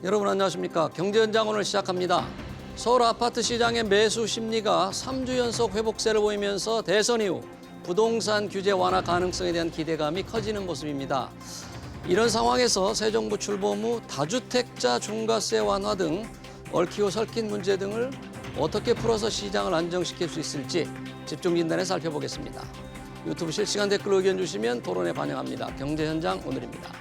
여러분 안녕하십니까. 경제현장 오늘 시작합니다. 서울 아파트 시장의 매수 심리가 3주 연속 회복세를 보이면서 대선 이후 부동산 규제 완화 가능성에 대한 기대감이 커지는 모습입니다. 이런 상황에서 새 정부 출범 후 다주택자 중과세 완화 등 얽히고 설킨 문제 등을 어떻게 풀어서 시장을 안정시킬 수 있을지 집중 진단에 살펴보겠습니다. 유튜브 실시간 댓글로 의견 주시면 토론에 반영합니다. 경제현장 오늘입니다.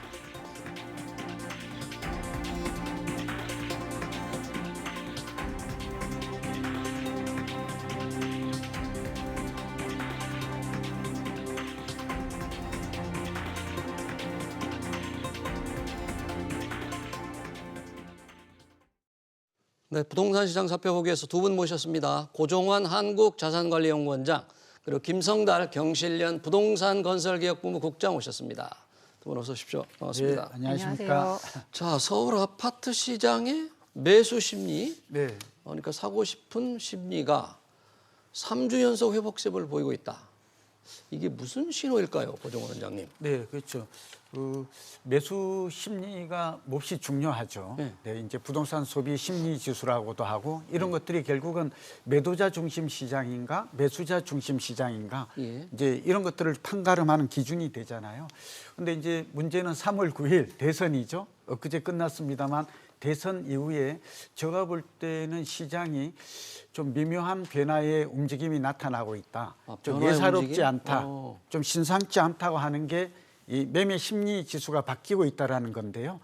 네, 부동산 시장 살펴보기 위해서 두 분 모셨습니다. 고종환 한국자산관리연구원장 그리고 김성달 경실련 부동산건설기획본부 국장 오셨습니다. 두 분 어서 오십시오. 반갑습니다. 네, 안녕하십니까. 자, 서울 아파트 시장의 매수 심리, 네, 그러니까 사고 싶은 심리가 3주 연속 회복세를 보이고 있다. 이게 무슨 신호일까요, 고종환 원장님? 네, 그렇죠. 매수 심리가 몹시 중요하죠. 네. 네, 이제 부동산 소비 심리 지수라고도 하고 이런 것들이 결국은 매도자 중심 시장인가, 매수자 중심 시장인가, 예. 이제 이런 것들을 판가름하는 기준이 되잖아요. 근데 이제 문제는 3월 9일 대선이죠. 엊그제 끝났습니다만 대선 이후에 제가 볼 때는 시장이 좀 미묘한 변화의 움직임이 나타나고 있다. 좀 변화의 예사롭지 움직임? 않다. 좀 신상치 않다고 하는 게 이 매매 심리 지수가 바뀌고 있다라는 건데요.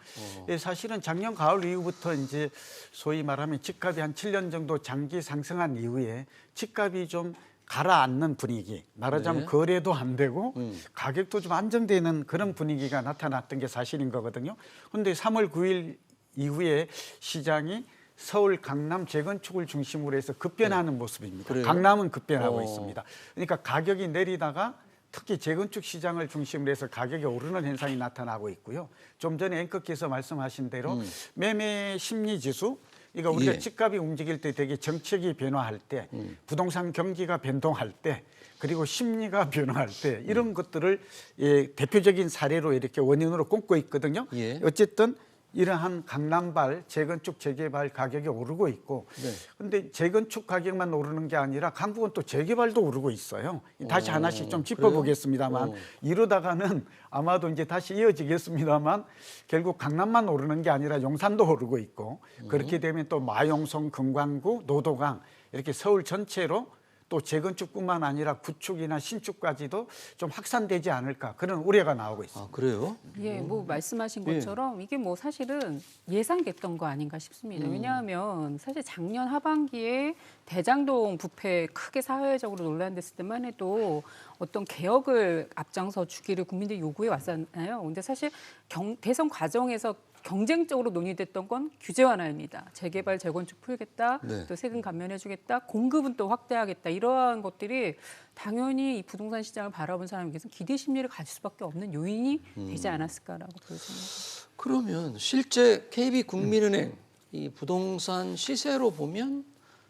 예, 사실은 작년 가을 이후부터 이제 소위 말하면 집값이 한 7년 정도 장기 상승한 이후에 집값이 좀 가라앉는 분위기, 말하자면 네. 거래도 안 되고 가격도 좀 안정되는 그런 분위기가 나타났던 게 사실인 거거든요. 그런데 3월 9일 이후에 시장이 서울, 강남 재건축을 중심으로 해서 급변하는 모습입니다. 그래요? 강남은 급변하고 있습니다. 그러니까 가격이 내리다가 특히 재건축 시장을 중심으로 해서 가격이 오르는 현상이 나타나고 있고요. 좀 전에 앵커께서 말씀하신 대로 매매 심리 지수, 그러니까 우리가 예. 집값이 움직일 때 되게 정책이 변화할 때, 부동산 경기가 변동할 때, 그리고 심리가 변화할 때 이런 것들을 대표적인 사례로 이렇게 원인으로 꼽고 있거든요. 예. 어쨌든 이러한 강남발 재건축 재개발 가격이 오르고 있고, 그런데 재건축 가격만 오르는 게 아니라 강북은 또 재개발도 오르고 있어요. 다시 하나씩 좀 짚어보겠습니다만 이러다가는 아마도 이제 다시 이어지겠습니다만 결국 강남만 오르는 게 아니라 용산도 오르고 있고, 그렇게 되면 또 마용성, 금강구, 노도강 이렇게 서울 전체로 또 재건축뿐만 아니라 구축이나 신축까지도 좀 확산되지 않을까 그런 우려가 나오고 있습니다. 아, 그래요? 예, 뭐 말씀하신 것처럼 이게 뭐 사실은 예상됐던 거 아닌가 싶습니다. 왜냐하면 사실 작년 하반기에 대장동 부패 크게 사회적으로 논란됐을 때만 해도 어떤 개혁을 앞장서 주기를 국민들이 요구해 왔잖아요. 근데 사실 대선 과정에서 경쟁적으로 논의됐던 건 규제 완화입니다. 재개발, 재건축 풀겠다, 네. 또 세금 감면해주겠다, 공급은 또 확대하겠다. 이러한 것들이 당연히 이 부동산 시장을 바라본 사람에게서 기대 심리를 가질 수밖에 없는 요인이 되지 않았을까라고 보여집니다. 그러면 실제 KB국민은행 이 부동산 시세로 보면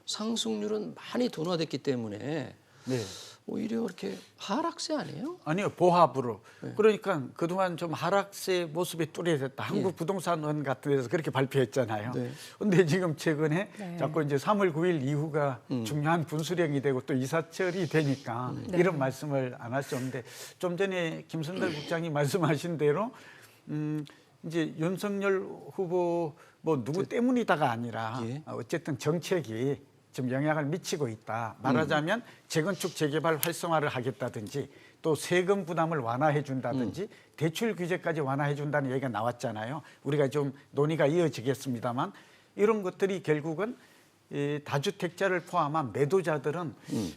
상승률은 많이 둔화됐기 때문에 네. 오히려 이렇게 하락세 아니에요? 아니요, 보합으로. 그러니까 그동안 좀 하락세 모습이 뚜렷했다. 한국 부동산원 같은 데서 그렇게 발표했잖아요. 네. 근데 지금 최근에 네. 자꾸 이제 3월 9일 이후가 중요한 분수령이 되고 또 이사철이 되니까 이런 말씀을 안 할 수 없는데, 좀 전에 김선달 국장이 말씀하신 대로 이제 윤석열 후보 뭐 누구 때문이다가 아니라 예. 어쨌든 정책이 좀 영향을 미치고 있다. 말하자면 재건축 재개발 활성화를 하겠다든지 또 세금 부담을 완화해 준다든지 대출 규제까지 완화해 준다는 얘기가 나왔잖아요. 우리가 좀 논의가 이어지겠습니다만 이런 것들이 결국은 이 다주택자를 포함한 매도자들은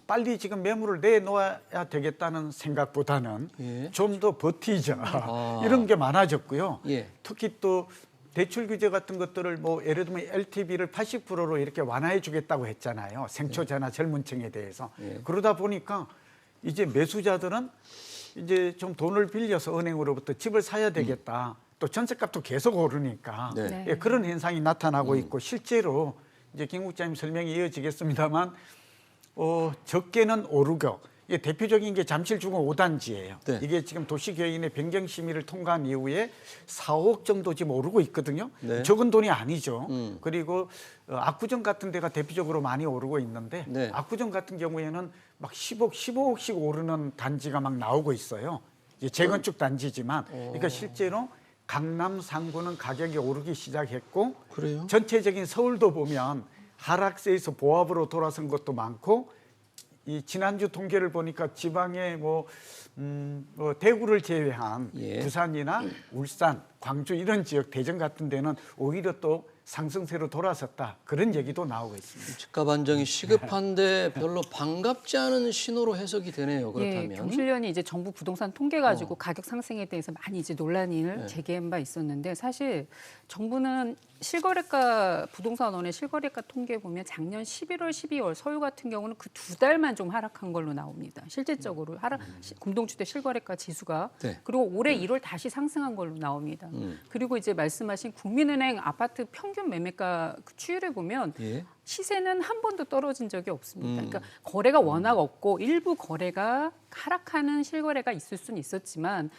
빨리 지금 매물을 내놓아야 되겠다는 생각보다는 예. 좀 더 버티자 이런 게 많아졌고요. 예. 특히 또 대출 규제 같은 것들을 뭐 예를 들면 LTV를 80%로 이렇게 완화해 주겠다고 했잖아요. 생초자나 젊은 층에 대해서. 그러다 보니까 이제 매수자들은 이제 좀 돈을 빌려서 은행으로부터 집을 사야 되겠다. 또 전세값도 계속 오르니까 네. 예, 그런 현상이 나타나고 있고, 실제로 이제 김 국장님 설명이 이어지겠습니다만 적게는 오르고 이게 대표적인 게 잠실중앙 5단지예요. 네. 이게 지금 도시계획인의 변경 심의를 통과한 이후에 4억 정도 지금 오르고 있거든요. 네. 적은 돈이 아니죠. 그리고 압구정 같은 데가 대표적으로 많이 오르고 있는데 네. 압구정 같은 경우에는 막 10억, 15억씩 오르는 단지가 막 나오고 있어요. 이제 재건축 단지지만 그러니까 실제로 강남 상구는 가격이 오르기 시작했고 그래요? 전체적인 서울도 보면 하락세에서 보합으로 돌아선 것도 많고 이 지난주 통계를 보니까 지방의 뭐 대구를 제외한 예. 부산이나 울산, 광주 이런 지역 대전 같은 데는 오히려 또 상승세로 돌아섰다 그런 얘기도 나오고 있습니다. 집값 안정이 시급한데 별로 반갑지 않은 신호로 해석이 되네요. 그렇다면. 예, 경실련이 이제 정부 부동산 통계 가지고 가격 상승에 대해서 많이 이제 논란을 제기한 바 있었는데 사실 정부는 실거래가 부동산원의 실거래가 통계 보면 작년 11월, 12월 서울 같은 경우는 그 2달만 좀 하락한 걸로 나옵니다. 실질적으로 공동주택 실거래가 지수가 네. 그리고 올해 1월 다시 상승한 걸로 나옵니다. 그리고 이제 말씀하신 국민은행 아파트 평균 매매가 그 추이를 보면 예. 시세는 한 번도 떨어진 적이 없습니다. 그러니까 거래가 워낙 없고 일부 거래가 하락하는 실거래가 있을 수는 있었지만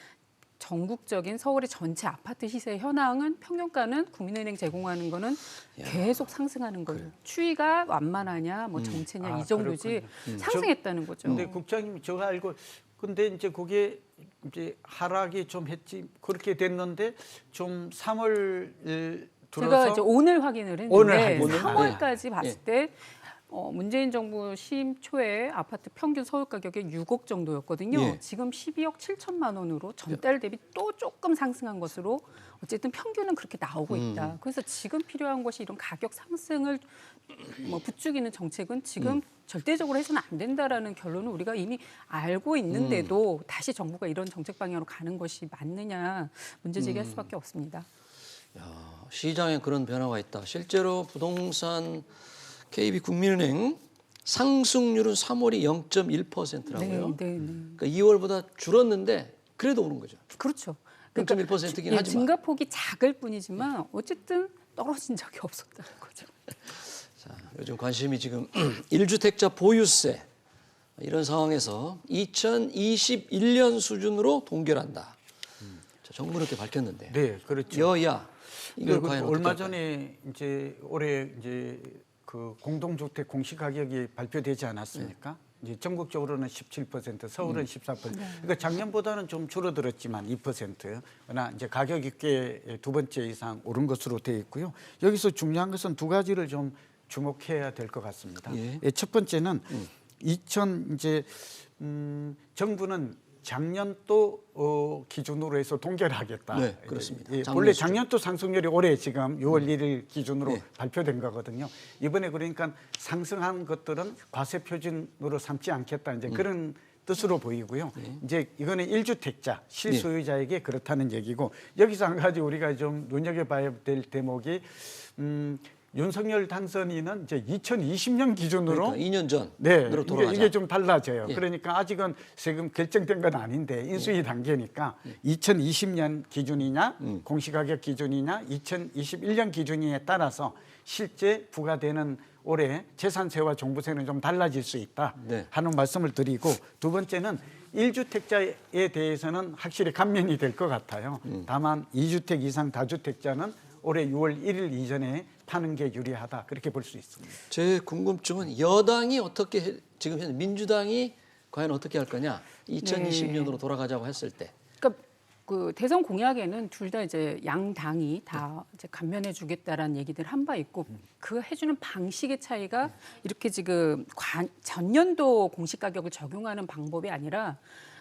전국적인 서울의 전체 아파트 시세 현황은 평균가는 국민은행 제공하는 거는 계속 상승하는 거예요. 추이가 완만하냐, 뭐 정체냐 이 정도지 상승했다는 거죠. 근데 국장님 저 알고 근데 이제 그게 이제 하락이 좀 했지 그렇게 됐는데 좀 3월 들어서 제가 이제 오늘 확인을 했는데 오늘 확인을 3월까지 봤을 때 문재인 정부 취임 초에 아파트 평균 서울 가격이 6억 정도였거든요. 예. 지금 12억 7천만 원으로 전달 대비 또 조금 상승한 것으로 어쨌든 평균은 그렇게 나오고 있다. 그래서 지금 필요한 것이 이런 가격 상승을 뭐 부추기는 정책은 지금 절대적으로 해서는 안 된다라는 결론을 우리가 이미 알고 있는데도 다시 정부가 이런 정책 방향으로 가는 것이 맞느냐 문제 제기할 수밖에 없습니다. 시장에 그런 변화가 있다. 실제로 부동산 KB국민은행 상승률은 3월이 0.1%라고요. 네, 네, 네. 그러니까 2월보다 줄었는데 그래도 오른 거죠. 그렇죠. 0.1%긴 예, 하지만. 증가폭이 작을 뿐이지만 어쨌든 떨어진 적이 없었다는 거죠. 자, 요즘 관심이 지금 1주택자 보유세 이런 상황에서 2021년 수준으로 동결한다. 자, 정부는 이렇게 밝혔는데. 네, 그렇죠. 여야 이걸 과연 어떻게 얼마 할까요? 전에 이제 올해 이제 그 공동주택 공시가격이 발표되지 않았습니까? 이제 전국적으로는 17%, 서울은 14%. 그러니까 작년보다는 좀 줄어들었지만 2%. 그러나 이제 가격이 꽤 2번째 이상 오른 것으로 되어 있고요. 여기서 중요한 것은 두 가지를 좀 주목해야 될 것 같습니다. 예. 첫 번째는 정부는 작년도 기준으로 해서 동결하겠다. 네, 그렇습니다. 예, 작년 원래 수준. 작년도 상승률이 올해 지금 6월 1일 기준으로 네. 발표된 거거든요. 이번에 그러니까 상승한 것들은 과세 표준으로 삼지 않겠다. 이제 그런 뜻으로 보이고요. 이제 이거는 1주택자 실소유자에게 그렇다는 얘기고 여기서 한 가지 우리가 좀 눈여겨봐야 될 대목이 윤석열 당선인은 이제 2020년 기준으로 그러니까 2년 전으로 네, 돌아가자. 이게 좀 달라져요. 예. 그러니까 아직은 세금 결정된 건 아닌데 인수위 단계니까 2020년 기준이냐 공시가격 기준이냐 2021년 기준이냐에 따라서 실제 부과되는 올해 재산세와 종부세는 좀 달라질 수 있다 네. 하는 말씀을 드리고 두 번째는 1주택자에 대해서는 확실히 감면이 될 것 같아요. 다만 2주택 이상 다주택자는 올해 6월 1일 이전에 파는 게 유리하다 그렇게 볼 수 있습니다. 제 궁금증은 여당이 지금 현재 민주당이 과연 어떻게 할 거냐? 2020년으로 돌아가자고 했을 때. 그러니까 그 대선 공약에는 둘 다 이제 양 당이 다 이제 감면해 주겠다라는 얘기들 한 바 있고 그 해주는 방식의 차이가 이렇게 지금 전년도 공시가격을 적용하는 방법이 아니라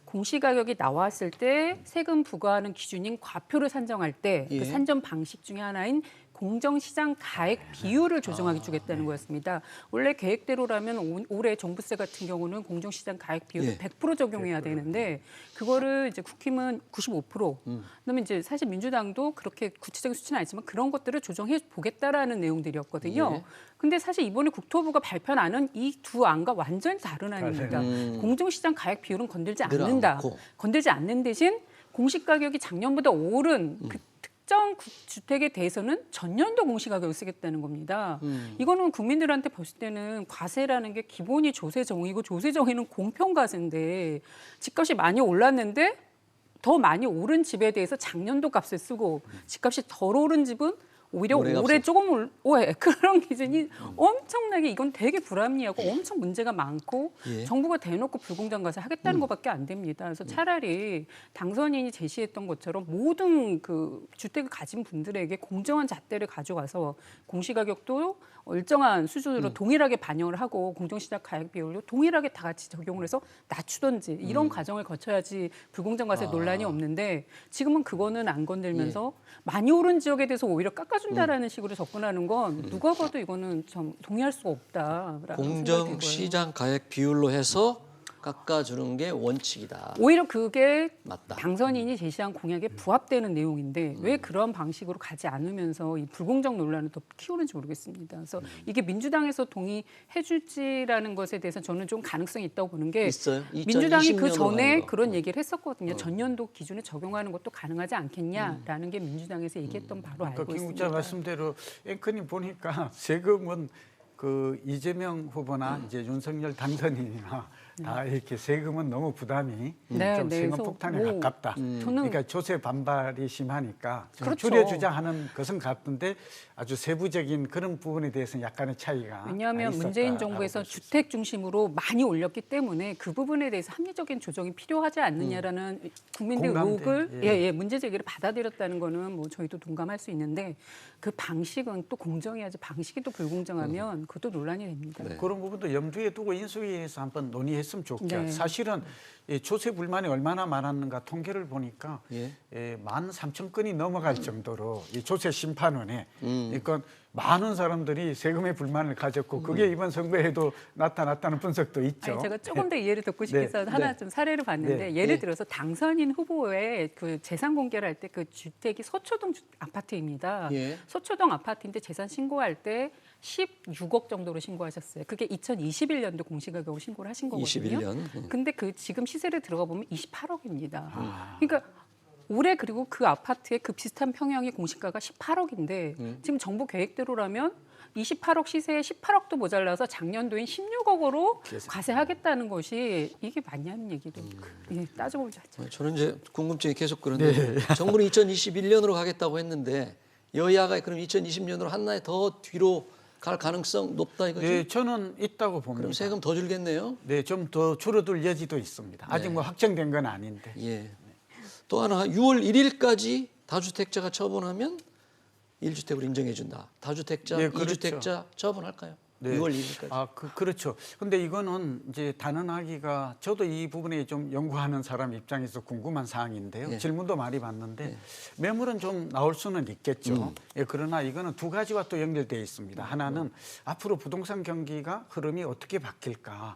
공시가격이 나왔을 때 세금 부과하는 기준인 과표를 산정할 때 그 예. 산정 방식 중에 하나인 공정시장 가액 비율을 조정하게 주겠다는 거였습니다. 원래 계획대로라면 올해 종부세 같은 경우는 공정시장 가액 비율을 예. 100% 적용해야 되는데 그거를 이제 국힘은 95%. 그다음에 이제 사실 민주당도 그렇게 구체적인 수치는 아니지만 그런 것들을 조정해 보겠다라는 내용들이었거든요. 예. 근데 사실 이번에 국토부가 발표한 안은 이 두 안과 완전히 다른 안입니다. 공정시장 가액 비율은 건들지 늘 않는다. 않고. 건들지 않는 대신 공시가격이 작년보다 오른 특정 주택에 대해서는 전년도 공시가격을 쓰겠다는 겁니다. 이거는 국민들한테 봤을 때는 과세라는 게 기본이 조세정의고 조세정의는 공평과세인데 집값이 많이 올랐는데 더 많이 오른 집에 대해서 작년도 값을 쓰고 집값이 덜 오른 집은 오히려 올해 조금 그런 기준이 엄청나게 이건 되게 불합리하고 엄청 문제가 많고 정부가 대놓고 불공정 과세 하겠다는 것밖에 안 됩니다. 그래서 차라리 당선인이 제시했던 것처럼 모든 그 주택을 가진 분들에게 공정한 잣대를 가져가서 공시가격도 일정한 수준으로 동일하게 반영을 하고 공정시장 가액 비율로 동일하게 다 같이 적용을 해서 낮추던지 이런 과정을 거쳐야지 불공정 과세 논란이 없는데 지금은 그거는 안 건들면서 많이 오른 지역에 대해서 오히려 깎아준다라는 식으로 접근하는 건 누가 봐도 이거는 좀 동의할 수가 없다라는 공정시장 가액 비율로 해서 깎아주는 게 원칙이다. 오히려 그게 맞다. 당선인이 제시한 공약에 부합되는 내용인데 왜 그런 방식으로 가지 않으면서 이 불공정 논란을 더 키우는지 모르겠습니다. 그래서 이게 민주당에서 동의해 줄지라는 것에 대해서 저는 좀 가능성이 있다고 보는 게 있어요? 민주당이 그 2020년으로 전에 가는 거. 그런 얘기를 했었거든요. 전년도 기준에 적용하는 것도 가능하지 않겠냐라는 게 민주당에서 얘기했던 바로 알고 김 있습니다. 국장 말씀대로 앵커님 보니까 세금은 그 이재명 후보나 이제 윤석열 당선인이나 다 이렇게 세금은 너무 부담이 좀 세금 그래서 폭탄에 뭐 가깝다. 저는 그러니까 조세 반발이 심하니까 좀 그렇죠. 줄여주자 하는 것은 같은데 아주 세부적인 그런 부분에 대해서는 약간의 차이가 왜냐하면 있었다라고 문재인 정부에서 볼수 있습니다. 주택 중심으로 많이 올렸기 때문에 그 부분에 대해서 합리적인 조정이 필요하지 않느냐라는 국민들 공감돼. 의혹을 문제 제기를 받아들였다는 거는 뭐 저희도 동감할 수 있는데 그 방식은 또 공정해야지 방식이 또 불공정하면 그것도 논란이 됩니다. 그런 부분도 염두에 두고 인수위에서 한번 논의했으면 좋겠어요. 네. 사실은 이 조세 불만이 얼마나 많았는가 통계를 보니까 13,000건이 넘어갈 정도로 이 조세 심판원에 그러니까 많은 사람들이 세금에 불만을 가졌고 그게 이번 선거에도 나타났다는 분석도 있죠. 아니, 제가 조금 더 이해를 듣고 싶어서 하나 좀 사례를 봤는데 예를 들어서 당선인 후보의 그 재산 공개를 할 때 그 주택이 서초동 아파트입니다. 서초동 아파트인데 재산 신고할 때 16억 정도로 신고하셨어요. 그게 2021년도 공시가격으로 신고를 하신 거거든요. 21년. 근데 그 지금 시세를 들어가 보면 28억입니다. 그러니까 올해 그리고 그 아파트의 그 비슷한 평형의 공시가가 18억인데 지금 정부 계획대로라면 28억 시세에 18억도 모자라서 작년도인 16억으로 과세하겠다는 것이 이게 맞냐는 얘기도 따져보자. 저는 이제 궁금증이 계속 그런데 정부는 2021년으로 가겠다고 했는데 여야가 그럼 2020년으로 한나에 더 뒤로 갈 가능성 높다 이거죠? 네, 저는 있다고 봅니다. 그럼 세금 더 줄겠네요? 네, 좀 더 줄어들 여지도 있습니다. 아직 뭐 확정된 건 아닌데. 예. 또 하나 6월 1일까지 다주택자가 처분하면 1주택으로 인정해 준다. 다주택자, 네, 그렇죠. 2주택자 처분할까요? 네. 6월 1일까지. 그렇죠. 근데 이거는 이제 단언하기가 저도 이 부분에 좀 연구하는 사람 입장에서 궁금한 사항인데요. 질문도 많이 받는데 매물은 좀 나올 수는 있겠죠. 그러나 이거는 두 가지와 또 연결되어 있습니다. 하나는 앞으로 부동산 경기가 흐름이 어떻게 바뀔까.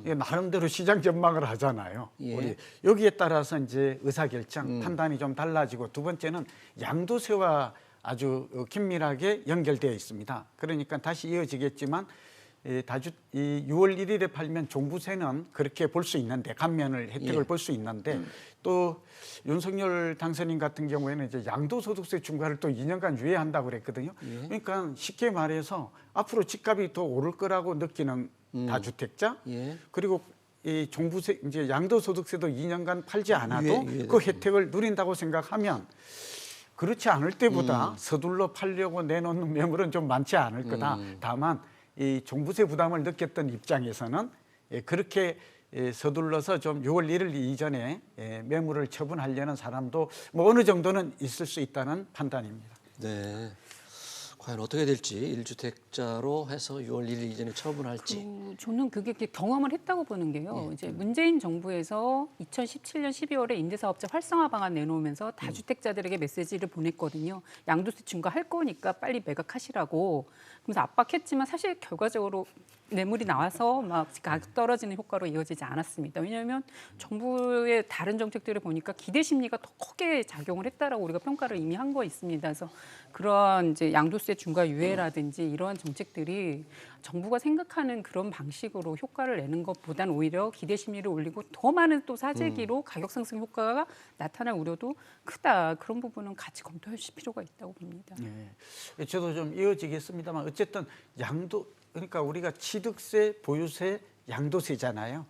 이게 나름대로 시장 전망을 하잖아요. 우리 여기에 따라서 이제 의사결정, 판단이 좀 달라지고 두 번째는 양도세와 아주 긴밀하게 연결되어 있습니다. 그러니까 다시 이어지겠지만 이 6월 1일에 팔면 종부세는 그렇게 볼 수 있는데 감면을 혜택을 볼 수 있는데 또 윤석열 당선인 같은 경우에는 이제 양도소득세 중과를 또 2년간 유예한다고 그랬거든요. 그러니까 쉽게 말해서 앞으로 집값이 더 오를 거라고 느끼는 다주택자 그리고 이 종부세 이제 양도소득세도 2년간 팔지 않아도 그 혜택을 누린다고 생각하면. 그렇지 않을 때보다 서둘러 팔려고 내놓는 매물은 좀 많지 않을 거다. 다만 이 종부세 부담을 느꼈던 입장에서는 그렇게 서둘러서 좀 6월 1일 이전에 매물을 처분하려는 사람도 뭐 어느 정도는 있을 수 있다는 판단입니다. 네. 과연 어떻게 될지 1주택자로 해서 6월 1일 이전에 처분할지. 저는 그게 경험을 했다고 보는 게요. 이제 문재인 정부에서 2017년 12월에 임대사업자 활성화 방안 내놓으면서 다주택자들에게 메시지를 보냈거든요. 양도세 중과할 거니까 빨리 매각하시라고. 그래서 압박했지만 사실 결과적으로 뇌물이 나와서 막 가격 떨어지는 효과로 이어지지 않았습니다. 왜냐하면 정부의 다른 정책들을 보니까 기대 심리가 더 크게 작용을 했다라고 우리가 평가를 이미 한 거 있습니다. 그래서 그런 이제 양도세 중과 유예라든지 이러한 정책들이 정부가 생각하는 그런 방식으로 효과를 내는 것보단 오히려 기대 심리를 올리고 더 많은 또 사재기로 가격 상승 효과가 나타날 우려도 크다. 그런 부분은 같이 검토하실 필요가 있다고 봅니다. 네. 저도 좀 이어지겠습니다만 어쨌든 그러니까 우리가 취득세, 보유세, 양도세잖아요.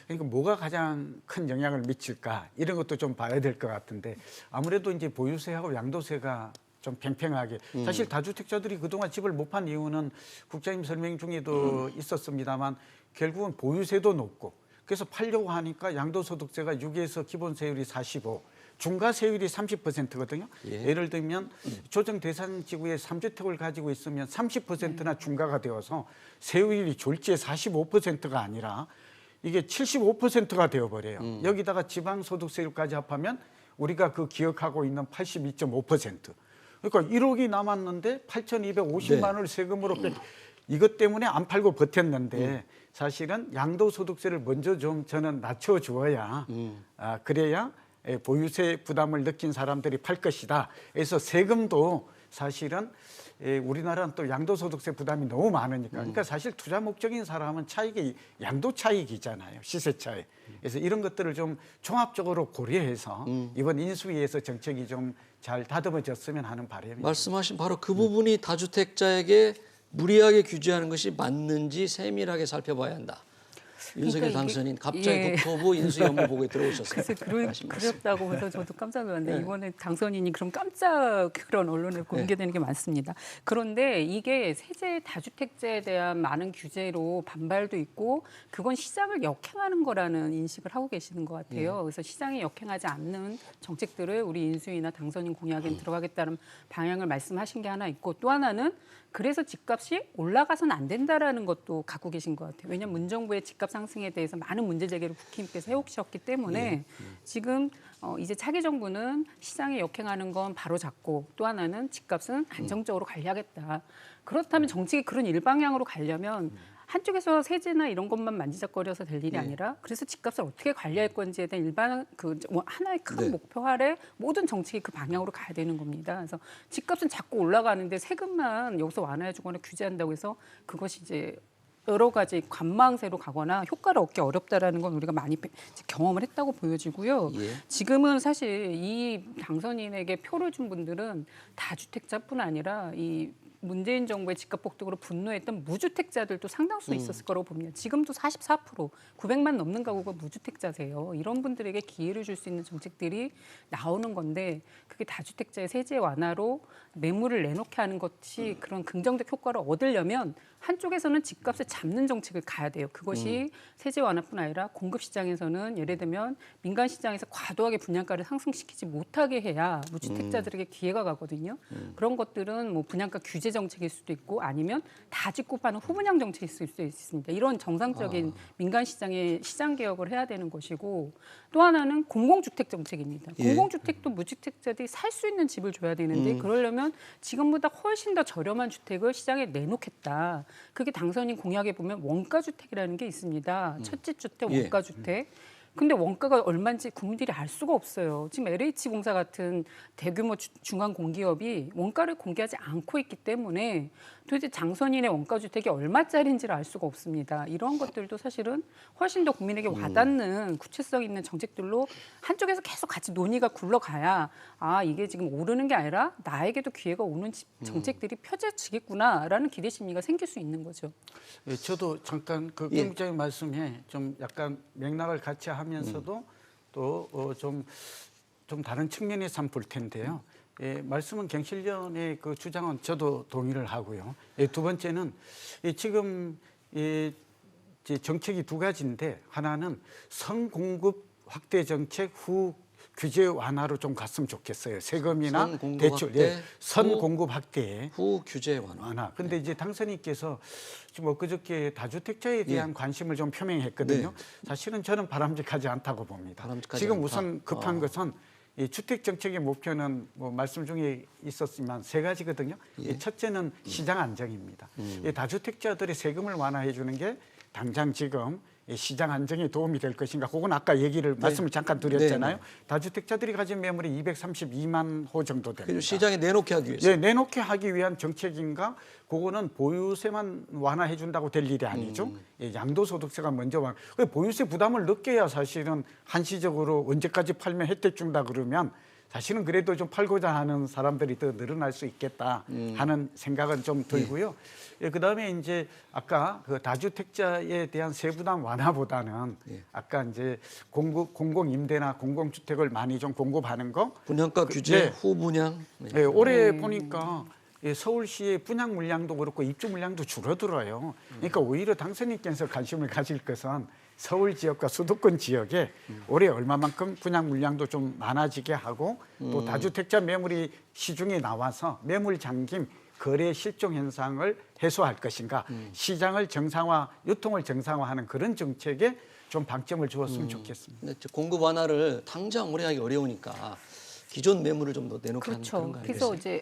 그러니까 뭐가 가장 큰 영향을 미칠까 이런 것도 좀 봐야 될 것 같은데 아무래도 이제 보유세하고 양도세가 좀 팽팽하게 사실 다주택자들이 그동안 집을 못 판 이유는 국장님 설명 중에도 있었습니다만 결국은 보유세도 높고 그래서 팔려고 하니까 양도소득세가 6에서 기본세율이 45 중과세율이 30%거든요. 예를 들면 조정 대상 지구에 3주택을 가지고 있으면 30%나 중과가 되어서 세율이 졸지에 45%가 아니라 이게 75%가 되어버려요. 여기다가 지방소득세율까지 합하면 우리가 그 기억하고 있는 82.5%. 그러니까 1억이 남았는데 8,250만 원을 세금으로 이것 때문에 안 팔고 버텼는데 사실은 양도소득세를 먼저 좀 저는 낮춰주어야 그래야 보유세 부담을 느낀 사람들이 팔 것이다. 그래서 세금도 사실은 우리나라는 또 양도소득세 부담이 너무 많으니까 그러니까 사실 투자 목적인 사람은 차익이 양도 차익이잖아요. 시세 차익. 그래서 이런 것들을 좀 종합적으로 고려해서 이번 인수위에서 정책이 좀 잘 다듬어졌으면 하는 바람입니다. 말씀하신 바로 그 부분이 다주택자에게 무리하게 규제하는 것이 맞는지 세밀하게 살펴봐야 한다. 윤석열 당선인 갑자기 국토부 인수위 업무보고에 들어오셨어요. 그래서 그랬다고 해서 저도 깜짝 놀랐는데 이번에 당선인이 그럼 깜짝 그런 언론에 공개되는 게 많습니다. 그런데 이게 세제 다주택자에 대한 많은 규제로 반발도 있고 그건 시장을 역행하는 거라는 인식을 하고 계시는 것 같아요. 그래서 시장에 역행하지 않는 정책들을 우리 인수위나 당선인 공약에 들어가겠다는 방향을 말씀하신 게 하나 있고 또 하나는 그래서 집값이 올라가서는 안 된다라는 것도 갖고 계신 것 같아요. 왜냐하면 문정부의 집값 상승에 대해서 많은 문제 제기를 국힘께서 해오셨기 때문에 지금 이제 차기 정부는 시장에 역행하는 건 바로 잡고 또 하나는 집값은 안정적으로 관리하겠다. 그렇다면 정책이 그런 일방향으로 가려면 한쪽에서 세제나 이런 것만 만지작거려서 될 일이 아니라 그래서 집값을 어떻게 관리할 건지에 대한 일반 하나의 큰 목표 아래 모든 정책이 그 방향으로 가야 되는 겁니다. 그래서 집값은 자꾸 올라가는데 세금만 여기서 완화해주거나 규제한다고 해서 그것이 이제 여러 가지 관망세로 가거나 효과를 얻기 어렵다라는 건 우리가 많이 경험을 했다고 보여지고요. 지금은 사실 이 당선인에게 표를 준 분들은 다주택자뿐 아니라 이 문재인 정부의 집값 폭등으로 분노했던 무주택자들도 상당수 있었을 거라고 봅니다. 지금도 44% 900만 넘는 가구가 무주택자세요. 이런 분들에게 기회를 줄 수 있는 정책들이 나오는 건데 그게 다주택자의 세제 완화로 매물을 내놓게 하는 것이 그런 긍정적 효과를 얻으려면 한쪽에서는 집값을 잡는 정책을 가야 돼요. 그것이 세제 완화뿐 아니라 공급 시장에서는 예를 들면 민간 시장에서 과도하게 분양가를 상승시키지 못하게 해야 무주택자들에게 기회가 가거든요. 그런 것들은 뭐 분양가 규제 정책일 수도 있고 아니면 다 짓고 파는 후분양 정책일 수도 있습니다. 이런 정상적인 민간 시장의 시장 개혁을 해야 되는 것이고 또 하나는 공공주택 정책입니다. 공공주택도 무주택자들이 살 수 있는 집을 줘야 되는데 그러려면 지금보다 훨씬 더 저렴한 주택을 시장에 내놓겠다. 그게 당선인 공약에 보면 원가주택이라는 게 있습니다. 첫집 주택, 원가주택. 근데 원가가 얼마인지 국민들이 알 수가 없어요. 지금 LH공사 같은 대규모 중간 공기업이 원가를 공개하지 않고 있기 때문에 도대체 당선인의 원가주택이 얼마짜리인지를 알 수가 없습니다. 이런 것들도 사실은 훨씬 더 국민에게 와닿는 구체성 있는 정책들로 한쪽에서 계속 같이 논의가 굴러가야 아 이게 지금 오르는 게 아니라 나에게도 기회가 오는 정책들이 펴져지겠구나라는 기대 심리가 생길 수 있는 거죠. 예, 저도 잠깐 그 김국장님 말씀에 좀 약간 맥락을 같이 하면서도 또 좀 다른 측면에서 한번 볼 텐데요. 예, 말씀은 경실련의 그 주장은 저도 동의를 하고요. 예, 두 번째는 지금 정책이 두 가지인데 하나는 선공급 확대 정책 후 규제 완화로 좀 갔으면 좋겠어요. 세금이나 대출, 선공급 확대 후 규제 완화. 근데 이제 당선인께서 지금 그저께 다주택자에 대한 관심을 좀 표명했거든요. 사실은 저는 바람직하지 않다고 봅니다. 지금 우선 급한 것은 이 주택 정책의 목표는 뭐 말씀 중에 있었지만 세 가지거든요. 예. 첫째는 시장 안정입니다. 이 다주택자들의 세금을 완화해 주는 게 당장 지금 이 시장 안정에 도움이 될 것인가? 그건 아까 말씀을 잠깐 드렸잖아요. 네. 다주택자들이 가진 매물이 232만 호 정도 됩니다. 그리고 시장에 내놓게 하기 위해서. 네, 내놓게 하기 위한 정책인가? 그거는 보유세만 완화해 준다고 될 일이 아니죠. 예, 양도소득세가 먼저 보유세 부담을 느껴야 사실은 한시적으로 언제까지 팔면 혜택 준다 그러면 사실은 그래도 좀 팔고자 하는 사람들이 더 늘어날 수 있겠다 하는 생각은 좀 들고요. 예, 그다음에 이제 아까 그 다주택자에 대한 세부담 완화보다는 아까 이제 공공 임대나 공공주택을 많이 좀 공급하는 거. 분양가 규제, 네. 후분양. 네. 예, 올해 보니까 서울시의 분양 물량도 그렇고 입주 물량도 줄어들어요. 그러니까 오히려 당선인께서 관심을 가질 것은 서울 지역과 수도권 지역에 올해 얼마만큼 분양 물량도 좀 많아지게 하고 또 다주택자 매물이 시중에 나와서 매물 잠김, 거래 실종 현상을 해소할 것인가, 시장을 정상화, 유통을 정상화하는 그런 정책에 좀 방점을 주었으면 좋겠습니다. 근데 공급 완화를 당장 오래 하기 어려우니까 기존 매물을 좀 더 내놓게 하는 그렇죠. 그런 거 그래서 아니겠어요? 이제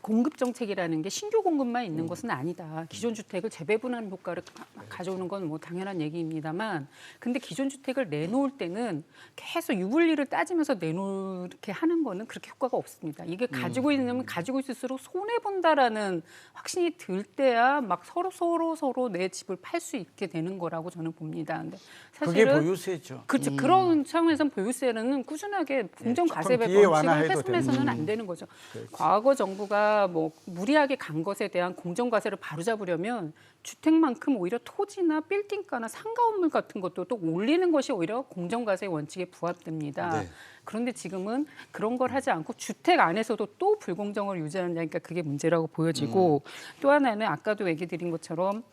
공급 정책이라는 게 신규 공급만 있는 것은 아니다. 기존 주택을 재배분하는 효과를 가져오는 건 뭐 당연한 얘기입니다만, 근데 기존 주택을 내놓을 때는 계속 유불리를 따지면서 내놓게 하는 거는 그렇게 효과가 없습니다. 이게 가지고 있으면 가지고 있을수록 손해 본다라는 확신이 들 때야 막 서로 내 집을 팔 수 있게 되는 거라고 저는 봅니다. 근데 그게 사실은 보유세죠. 그렇죠. 그런 차원에서는 보유세는 꾸준하게 공정 조금 과세배 뒤에 방식을 완화해도 훼손해서는 안 되는 거죠. 과거 정부가 뭐 무리하게 간 것에 대한 공정 과세를 바로잡으려면 주택만큼 오히려 토지나 빌딩가나 상가 건물 같은 것도 또 올리는 것이 오히려 공정 과세 원칙에 부합됩니다. 네. 그런데 지금은 그런 걸 하지 않고 주택 안에서도 또 불공정을 유지한다니까 그게 문제라고 보여지고 또 하나는 아까도 얘기 드린 것처럼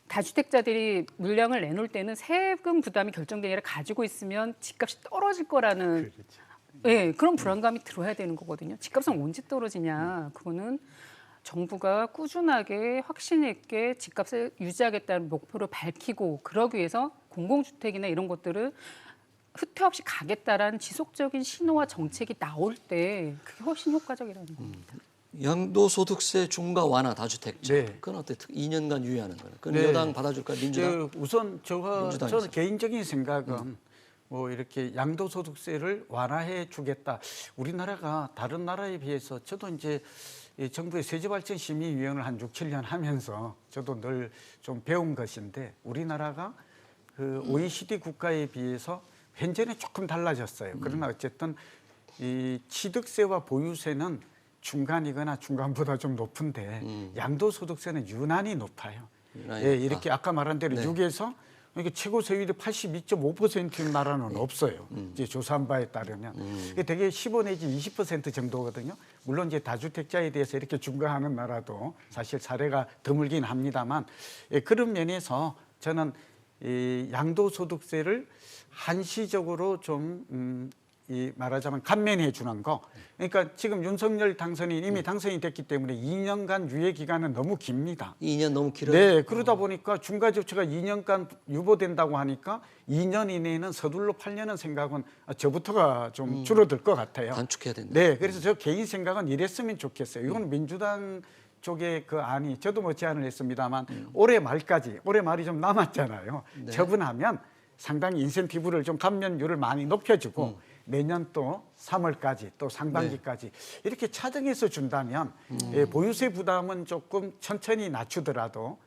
다주택자들이 물량을 내놓을 때는 세금 부담이 결정되는 게 아니라 가지고 있으면 집값이 떨어질 거라는 네, 그런 불안감이 들어야 되는 거거든요. 집값은 언제 떨어지냐. 그거는 정부가 꾸준하게 확신 있게 집값을 유지하겠다는 목표를 밝히고 그러기 위해서 공공주택이나 이런 것들을 후퇴 없이 가겠다라는 지속적인 신호와 정책이 나올 때 그게 훨씬 효과적이라는 겁니다. 양도소득세 중과 완화 다주택자. 네. 그건 어떻게 2년간 유예하는 거예요? 그건 네. 여당 받아줄까요? 민주당? 우선 민주당에서. 저는 개인적인 생각은 뭐 이렇게 양도소득세를 완화해 주겠다. 우리나라가 다른 나라에 비해서 저도 이제 이 정부의 세제발전심의위원을 한 6, 7년 하면서 저도 늘 좀 배운 것인데 우리나라가 그 OECD 국가에 비해서 현재는 조금 달라졌어요. 그러나 어쨌든 이 취득세와 보유세는 중간이거나 중간보다 좀 높은데 양도소득세는 유난히 높아요. 유난히 예, 높다. 이렇게 아까 말한 대로 네. 6에서 이게 최고 세율이 82.5%인 나라는 없어요. 이제 조사한 바에 따르면 이게 되게 15 내지 20% 정도거든요. 물론 이제 다주택자에 대해서 이렇게 중과하는 나라도 사실 사례가 드물긴 합니다만 그런 면에서 저는 이 양도소득세를 한시적으로 좀 말하자면 감면해 주는 거. 그러니까 지금 윤석열 당선인 이미 당선이 됐기 때문에 2년간 유예 기간은 너무 깁니다. 2년 너무 길어요? 네, 그러다 보니까 중과조치가 2년간 유보된다고 하니까 2년 이내에는 서둘러 팔려는 생각은 저부터가 좀 줄어들 것 같아요. 단축해야 된다. 네, 그래서 저 개인 생각은 이랬으면 좋겠어요. 이건 민주당 쪽의 그 안이 저도 뭐 제안을 했습니다만 올해 말까지 올해 말이 좀 남았잖아요. 네. 처분하면 상당히 인센티브를 좀 감면율을 많이 높여주고 내년 또 3월까지 또 상반기까지 이렇게 차등해서 준다면 보유세 부담은 조금 천천히 낮추더라도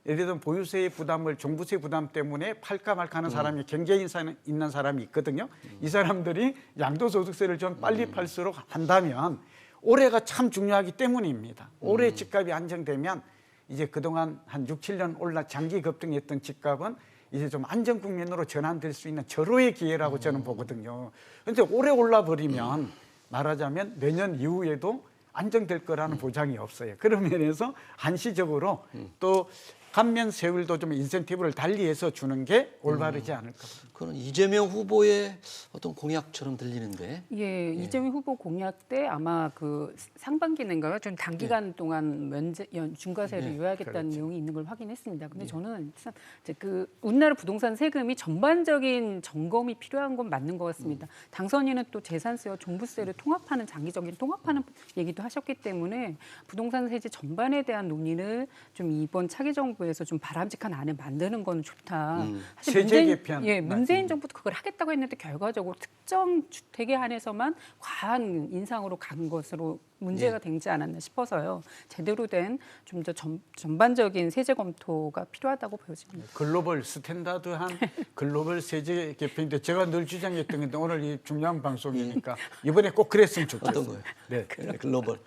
예를 들면 보유세 부담을 종부세 부담 때문에 팔까 말까 하는 사람이 경제 있는 사람이 있거든요. 이 사람들이 양도소득세를 좀 빨리 팔수록 한다면 올해가 참 중요하기 때문입니다. 올해 집값이 안정되면 이제 그동안 한 6, 7년 장기 급등했던 집값은 이제 좀 안정 국면으로 전환될 수 있는 절호의 기회라고 저는 보거든요. 그런데 오래 올라버리면 말하자면 내년 이후에도 안정될 거라는 보장이 없어요. 그런 면에서 한시적으로 또 감면 세율도 좀 인센티브를 달리해서 주는 게 올바르지 않을까 봅니다. 그런 이재명 후보의 어떤 공약처럼 들리는데. 예, 이재명 후보 공약 때 아마 그 상반기인가요? 좀 단기간 동안 중과세를 유예하겠다는 내용이 있는 걸 확인했습니다. 근데 저는 참 이제 그 우리나라 부동산 세금이 전반적인 점검이 필요한 건 맞는 것 같습니다. 당선인은 또 재산세와 종부세를 통합하는 장기적인 통합하는 얘기도 하셨기 때문에 부동산 세제 전반에 대한 논의를 좀 이번 차기 정부에서 좀 바람직한 안을 만드는 건 좋다. 사실 세제 개편. 문재인 정부도 그걸 하겠다고 했는데 결과적으로 특정 주택에 한해서만 과한 인상으로 간 것으로 문제가 되지 않았나 싶어서요. 제대로 된 좀 더 전반적인 세제 검토가 필요하다고 보여집니다. 글로벌 스탠다드한 글로벌 세제 개편인데 제가 늘 주장했던 건데 오늘 이 중요한 방송이니까 이번에 꼭 그랬으면 좋겠어요. 어떤 거예요? 네. 글로벌.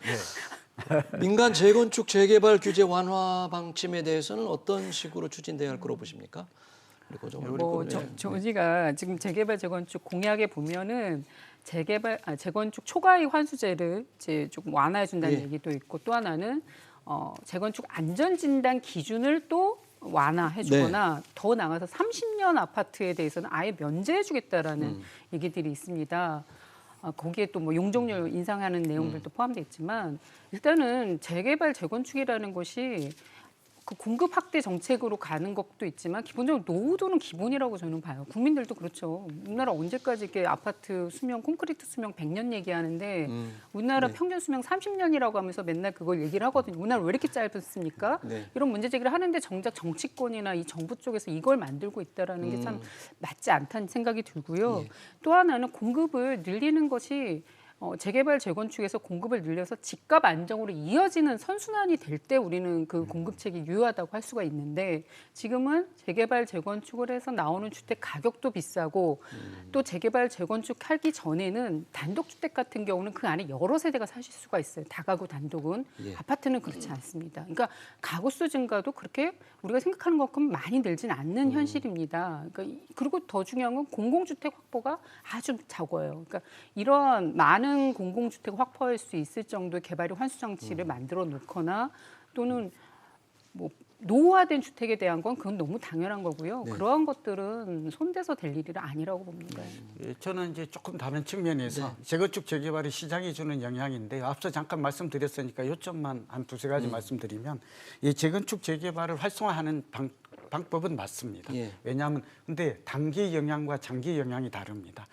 민간 재건축 재개발 규제 완화 방침에 대해서는 어떤 식으로 추진돼야 할 거로 보십니까? 그리고 좀 저희가 지금 재개발 재건축 공약에 보면은 재건축 초과이익 환수제를 이제 조금 완화해 준다는 얘기도 있고 또 하나는 재건축 안전진단 기준을 또 완화해 주거나 더 나가서 30년 아파트에 대해서는 아예 면제해 주겠다라는 얘기들이 있습니다. 거기에 또 뭐 용적률 인상하는 내용들도 포함되어 있지만 일단은 재개발 재건축이라는 것이 그 공급 확대 정책으로 가는 것도 있지만 기본적으로 노후도는 기본이라고 저는 봐요. 국민들도 그렇죠. 우리나라 언제까지 이렇게 아파트 수명, 콘크리트 수명 100년 얘기하는데 우리나라 평균 수명 30년이라고 하면서 맨날 그걸 얘기를 하거든요. 우리나라 왜 이렇게 짧습니까? 이런 문제 제기를 하는데 정작 정치권이나 이 정부 쪽에서 이걸 만들고 있다라는 게 참 맞지 않다는 생각이 들고요. 또 하나는 공급을 늘리는 것이 재개발 재건축에서 공급을 늘려서 집값 안정으로 이어지는 선순환이 될 때 우리는 그 공급책이 유효하다고 할 수가 있는데 지금은 재개발 재건축을 해서 나오는 주택 가격도 비싸고 또 재개발 재건축하기 전에는 단독주택 같은 경우는 그 안에 여러 세대가 사실 수가 있어요. 다가구 단독은. 아파트는 그렇지 않습니다. 그러니까 가구 수 증가도 그렇게 우리가 생각하는 것만큼 많이 늘진 않는 현실입니다. 그러니까 그리고 더 중요한 건 공공주택 확보가 아주 적어요. 그러니까 이런 많은 공공주택 확보할 수 있을 정도의 개발의 환수 장치를 만들어 놓거나 또는 뭐 노후화된 주택에 대한 건 그건 너무 당연한 거고요. 그러한 것들은 손대서 될 일이 아니라고 봅니다. 저는 이제 조금 다른 측면에서 재건축 재개발이 시장에 주는 영향인데 앞서 잠깐 말씀드렸으니까 요점만 한 두세 가지 말씀드리면 이 재건축 재개발을 활성화하는 방법은 맞습니다. 왜냐하면 근데 단기 영향과 장기 영향이 다릅니다.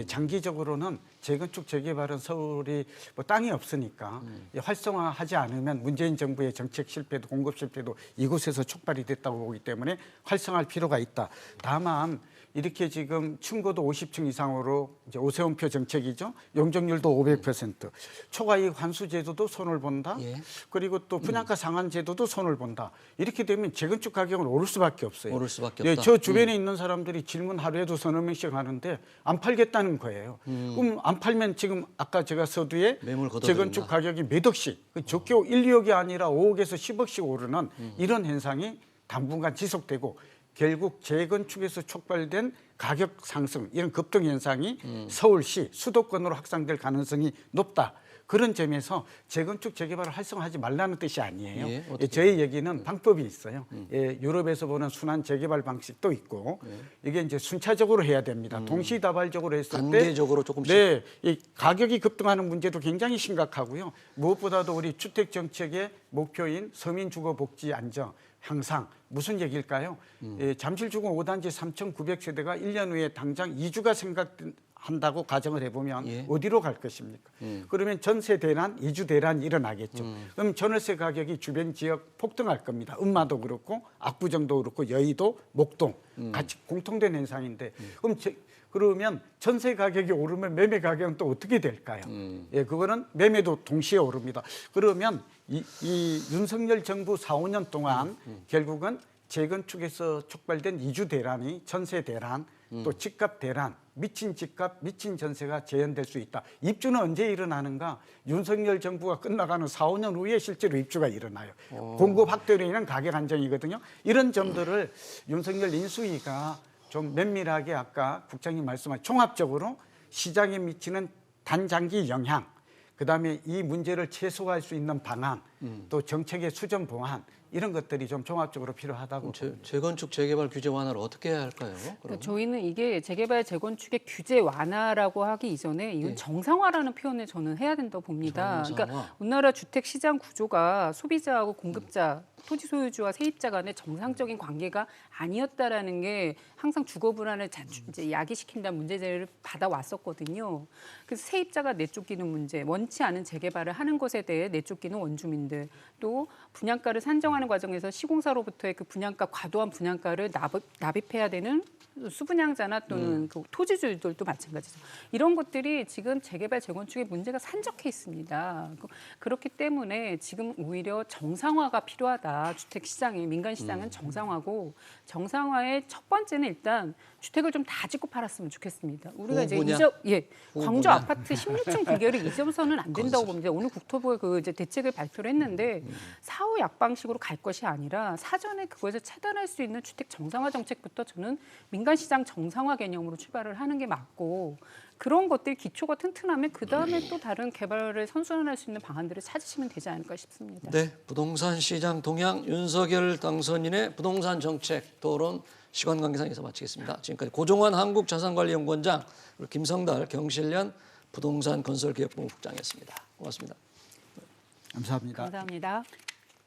장기적으로는 재건축 재개발은 서울이 뭐 땅이 없으니까 활성화하지 않으면 문재인 정부의 정책 실패도 공급 실패도 이곳에서 촉발이 됐다고 보기 때문에 활성화할 필요가 있다. 다만 이렇게 지금 층고도 50층 이상으로 이제 오세훈표 정책이죠. 용적률도 500%, 초과이익 환수 제도도 손을 본다. 그리고 또 분양가 상한 제도도 손을 본다. 이렇게 되면 재건축 가격은 오를 수밖에 없어요. 오를 수밖에 없다. 저 주변에 있는 사람들이 질문 하루에도 서너 명씩 하는데 안 팔겠다는 거예요. 그럼 안 팔면 지금 아까 제가 서두에 재건축 가격이 몇 억씩, 적게 1, 2억이 아니라 5억에서 10억씩 오르는 이런 현상이 당분간 지속되고 결국 재건축에서 촉발된 가격 상승 이런 급등 현상이 서울시 수도권으로 확산될 가능성이 높다. 그런 점에서 재건축 재개발을 활성화하지 말라는 뜻이 아니에요. 저희 얘기는 방법이 있어요. 유럽에서 보는 순환 재개발 방식도 있고 이게 이제 순차적으로 해야 됩니다. 동시다발적으로 했을 단계적으로 조금씩. 이 가격이 급등하는 문제도 굉장히 심각하고요. 무엇보다도 우리 주택 정책의 목표인 서민 주거 복지 안정 향상 무슨 얘기일까요? 잠실주공 5단지 3,900세대가 1년 후에 당장 이주가 생각한다고 가정을 해보면 어디로 갈 것입니까? 그러면 전세 대란, 이주 대란이 일어나겠죠. 그럼 전월세 가격이 주변 지역 폭등할 겁니다. 음마도 그렇고 압구정도 그렇고 여의도, 목동 같이 공통된 현상인데 그러면 전세 가격이 오르면 매매 가격은 또 어떻게 될까요? 그거는 매매도 동시에 오릅니다. 그러면 이 윤석열 정부 4, 5년 동안 결국은 재건축에서 촉발된 이주 대란이 전세 대란, 또 집값 대란, 미친 집값, 미친 전세가 재현될 수 있다. 입주는 언제 일어나는가? 윤석열 정부가 끝나가는 4, 5년 후에 실제로 입주가 일어나요. 공급 확대로 인한 가격 안정이거든요. 이런 점들을 윤석열 인수위가 좀 면밀하게 아까 국장님 말씀하신 종합적으로 시장에 미치는 단장기 영향, 그다음에 이 문제를 최소화할 수 있는 방안 또 정책의 수정 보완 이런 것들이 좀 종합적으로 필요하다고. 재건축 재개발 규제 완화를 어떻게 해야 할까요? 그러니까 저희는 이게 재개발 재건축의 규제 완화라고 하기 이전에 이건 정상화라는 표현을 저는 해야 된다고 봅니다. 정상화. 그러니까 우리나라 주택 시장 구조가 소비자하고 공급자, 토지 소유주와 세입자 간의 정상적인 관계가 아니었다라는 게 항상 주거 불안을 이제 야기시킨다는 문제 제기를 받아왔었거든요. 그래서 세입자가 내쫓기는 문제, 원치 않은 재개발을 하는 것에 대해 내쫓기는 원주민들, 또 분양가를 산정하는 과정에서 시공사로부터의 그 분양가 과도한 분양가를 납입해야 되는 수분양자나 또는 그 토지주들도 마찬가지죠. 이런 것들이 지금 재개발 재건축의 문제가 산적해 있습니다. 그렇기 때문에 지금 오히려 정상화가 필요하다. 주택 시장이 민간 시장은 정상화고 정상화의 첫 번째는 일단 주택을 좀 다 짓고 팔았으면 좋겠습니다. 우리가 이제 광주 아파트 16층 비결이 잊어서는 안 된다고 봅니다. 오늘 국토부가 그 이제 대책을 발표를 했는데 사후 약방식으로 갈 것이 아니라 사전에 그것을 차단할 수 있는 주택 정상화 정책부터 저는 민간 시장 정상화 개념으로 출발을 하는 게 맞고 그런 것들 기초가 튼튼하면 그 다음에 또 다른 개발을 선순환할 수 있는 방안들을 찾으시면 되지 않을까 싶습니다. 네, 부동산 시장 동향 윤석열 당선인의 부동산 정책 토론 시간 관계상에서 마치겠습니다. 지금까지 고종환 한국자산관리연구원장 그리고 김성달 경실련 부동산 건설기획본부 국장이었습니다. 고맙습니다. 감사합니다. 감사합니다.